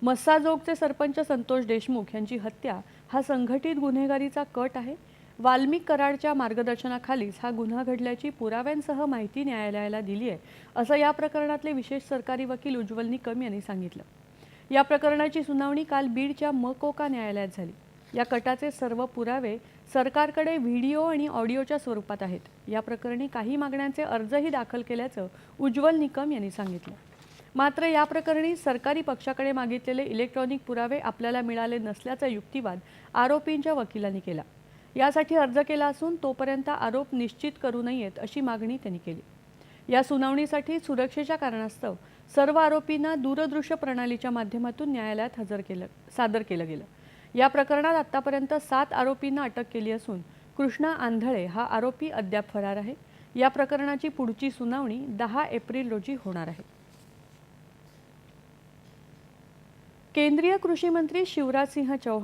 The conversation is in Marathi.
मस्साजोगचे सरपंच संतोष देशमुख यांची हत्या हा संघटित गुन्हेगारीचा कट आहे। वाल्मिक कराडच्या मार्गदर्शनाखालीच हा गुन्हा घडल्याची पुराव्यांसह माहिती न्यायालयाला दिली आहे, असं या प्रकरणातले विशेष सरकारी वकील उज्ज्वल निकम यांनी सांगितलं। या प्रकरणाची सुनावणी काल बीडच्या मकोका न्यायालयात झाली। या कटाचे सर्व पुरावे सरकारकडे व्हिडिओ आणि ऑडिओच्या स्वरूपात आहेत। या प्रकरणी काही मागण्यांचे अर्जही दाखल केल्याचं उज्ज्वल निकम यांनी सांगितलं। मात्र या प्रकरणी सरकारी पक्षाकडे मागितलेले इलेक्ट्रॉनिक पुरावे आपल्याला मिळाले नसल्याचा युक्तिवाद आरोपींच्या वकिलांनी केला। यासाठी अर्ज केला असून तोपर्यंत आरोप निश्चित करू नयेत अशी मागणी त्यांनी केली। या सुनावणीसाठी सुरक्षेच्या कारणास्तव सर्व आरोपींना दूरदृश्य प्रणालीच्या माध्यमातून न्यायालयात सादर केलं गेलं। या प्रकरणात आतापर्यंत 7 आरोपींना अटक केली असून कृष्णा आंधळे हा आरोपी अद्याप फरार आहे। या प्रकरणाची पुढची सुनावणी 10 एप्रिल रोजी होणार आहे। केंद्रीय कृषी मंत्री शिवराज सिंह चौहान